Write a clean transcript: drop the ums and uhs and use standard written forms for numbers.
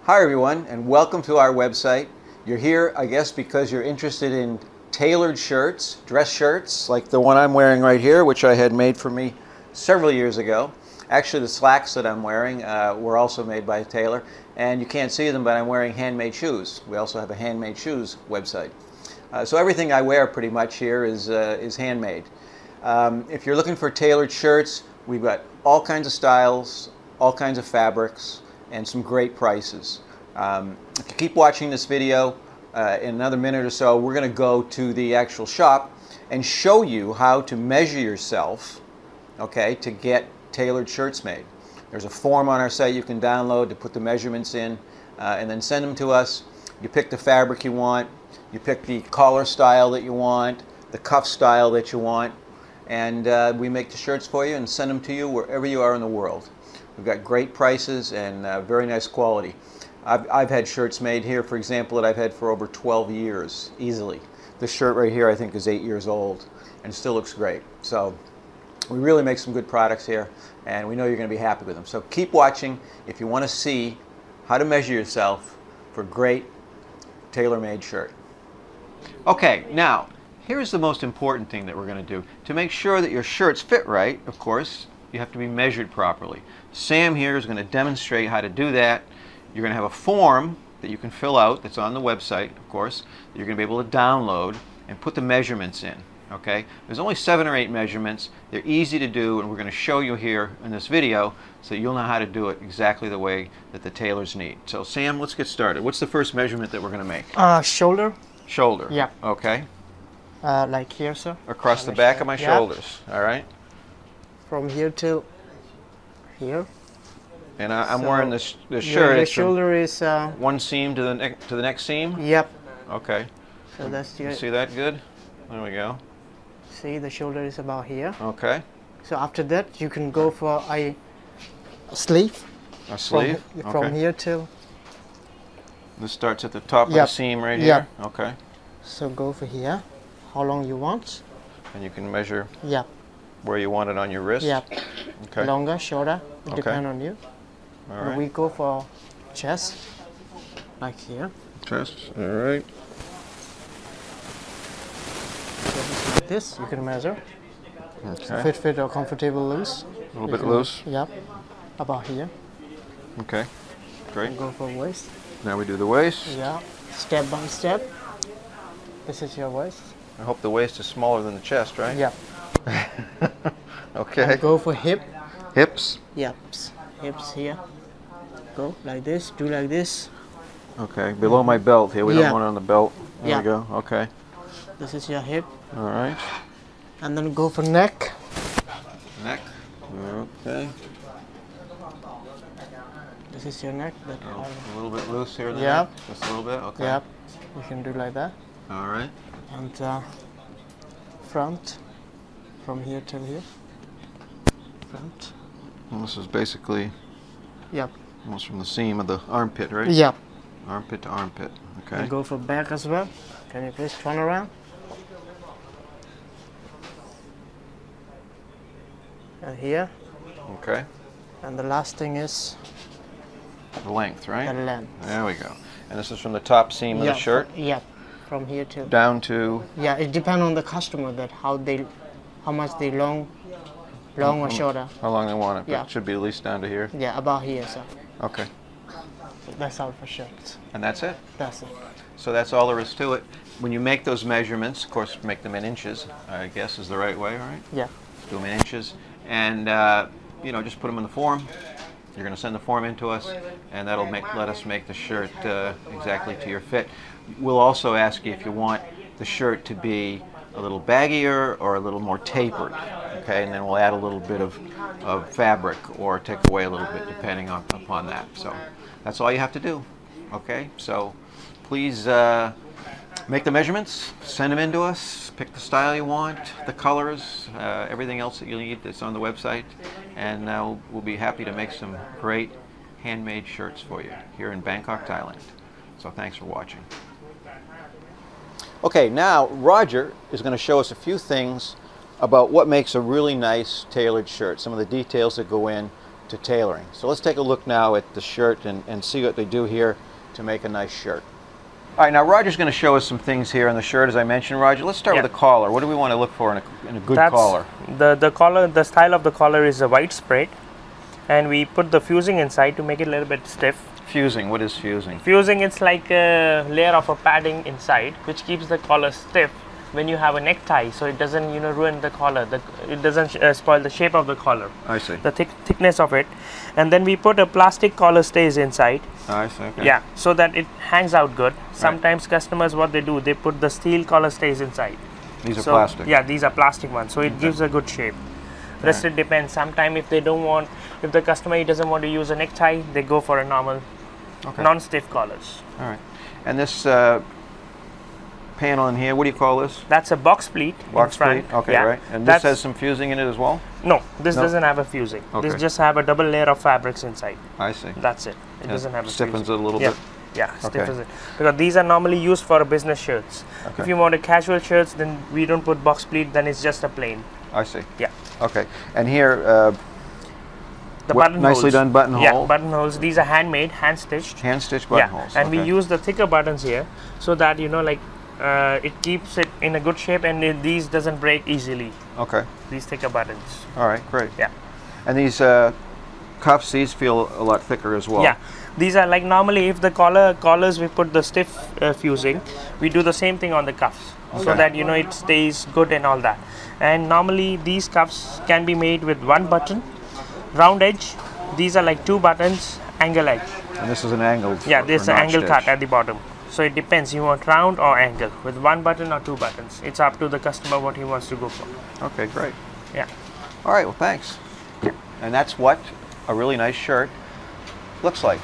Hi everyone, and welcome to our website. You're here, I guess, because you're interested in tailored shirts, dress shirts, like the one I'm wearing right here, which I had made for me several years ago. Actually, the slacks that I'm wearing were also made by a tailor, and you can't see them, but I'm wearing handmade shoes. We also have a handmade shoes website. So everything I wear pretty much here is handmade. If you're looking for tailored shirts, we've got all kinds of styles, all kinds of fabrics, and some great prices. If you keep watching this video, in another minute or so, we're going to go to the actual shop and show you how to measure yourself, okay, to get tailored shirts made. There's a form on our site you can download to put the measurements in and then send them to us. You pick the fabric you want, you pick the collar style that you want, the cuff style that you want, and we make the shirts for you and send them to you wherever you are in the world. We've got great prices and very nice quality. I've had shirts made here, for example, that I've had for over 12 years, easily. This shirt right here I think is 8 years old and still looks great. So we really make some good products here, and we know you're going to be happy with them. So keep watching if you want to see how to measure yourself for a great tailor-made shirt. Okay, now here's the most important thing that we're going to do. To make sure that your shirts fit right, of course, you have to be measured properly. Sam here is going to demonstrate how to do that. You're going to have a form that you can fill out that's on the website, of course, that you're going to be able to download and put the measurements in. Okay? There's only 7 or 8 measurements. They're easy to do, and we're going to show you here in this video so you'll know how to do it exactly the way that the tailors need. So Sam, let's get started. What's the first measurement that we're going to make? Shoulder. Shoulder. Yeah. Okay. Like here, sir. Across the back of my shoulders. All right. From here till here. And I'm So wearing this shirt. The shoulder is one seam to the next seam. Yep. Okay. So that's your. You see that good? There we go. See, the shoulder is about here. Okay. So after that, you can go for a sleeve. A sleeve. From here till. This starts at the top of the seam right here. Yep. Okay. So go for here. How long you want? And you can measure. Yep. Where you want it on your wrist. Yep. Okay. Longer, shorter. It depends on you. All right. We go for chest, like here. Chest. All right. So like this, you can measure. Okay. Fit or comfortable loose. A little bit loose. Yep. About here. Okay. Great. And go for waist. Now we do the waist. Yeah. Step by step. This is your waist. I hope the waist is smaller than the chest, right? Yep. Okay. And go for hip. Hips. Yep. Hips here. Go like this. Do like this. Okay. Below my belt here. We don't want it on the belt. There we go. Okay. This is your hip. All right. And then go for neck. Neck. Okay. This is your neck. A little bit loose here. Yep. Just a little bit. Okay. Yep. You can do like that. All right. And front. From here till here. Front. And this is basically. Yep. Almost from the seam of the armpit, right? Yep. Armpit to armpit. Okay. And go for back as well. Can you please turn around? And here. Okay. And the last thing is The length, right? the length. There we go. And this is from the top seam of the shirt Yep. From here till. down to. Yeah, it depends on the customer that how much they long or shorter. How long they want it. But Yeah. it should be at least down to here. Yeah, about here, so Okay. that's all for shirts. And that's it. That's it. So that's all there is to it. When you make those measurements, of course, make them in inches, I guess is the right way, all right? Yeah. Do them in inches. And, you know, just put them in the form. You're going to send the form in to us, and that'll let us make the shirt exactly to your fit. We'll also ask you if you want the shirt to be a little baggier or a little more tapered, okay? And then we'll add a little bit of fabric or take away a little bit depending upon that. So that's all you have to do, okay? So please make the measurements, send them in to us, pick the style you want, the colors, everything else that you need that's on the website, and we'll be happy to make some great handmade shirts for you here in Bangkok, Thailand. So thanks for watching. Okay, now Roger is going to show us a few things about what makes a really nice tailored shirt, some of the details that go in to tailoring. So let's take a look now at the shirt and see what they do here to make a nice shirt. All right, now Roger's going to show us some things here on the shirt, as I mentioned. Roger, let's start with the collar. What do we want to look for in a good collar? The collar, the style of the collar is a white sprayed, and we put the fusing inside to make it a little bit stiff. Fusing, what is fusing? Fusing, it's like a layer of a padding inside, which keeps the collar stiff when you have a necktie, so it doesn't, you know, ruin the collar. It doesn't spoil the shape of the collar. I see. The thickness of it, and then we put a plastic collar stays inside. I see. Okay. Yeah, so that it hangs out good. Sometimes customers, what they do, they put the steel collar stays inside. These are plastic. Yeah, these are plastic ones, so it gives a good shape. Rest it depends. Sometimes if they don't want, if the customer doesn't want to use a necktie, they go for a normal, non-stiff collars. All right, and this panel in here, what do you call this? That's a box pleat. Box pleat. Okay, yeah. right. And this has some fusing in it as well? No, this doesn't have a fusing. Okay. This just have a double layer of fabrics inside. I see. That's it. It doesn't have a stiffens fusing. it a little bit. Yeah, stiffens it. Because these are normally used for business shirts. Okay. If you want a casual shirts, then we don't put box pleat. Then it's just a plain. I see. Yeah. Okay. And here, the buttonholes. Nicely done buttonhole. Yeah, buttonholes. These are handmade, hand stitched. Hand stitched buttonholes. Yeah. And we use the thicker buttons here, so that, you know, like it keeps it in a good shape, and these doesn't break easily. Okay. These thicker buttons. All right. Great. Yeah. And these cuffs, these feel a lot thicker as well. Yeah. These are like, normally if the collars we put the stiff fusing, we do the same thing on the cuffs, so that, you know, it stays good and all that. And normally these cuffs can be made with one button, round edge. These are like two buttons, angle edge. And this is an angled. Yeah, this is an angle cut at the bottom. So it depends, you want round or angle, with one button or two buttons. It's up to the customer what he wants to go for. Okay, great. Yeah. All right, well, thanks. And that's what a really nice shirt looks like.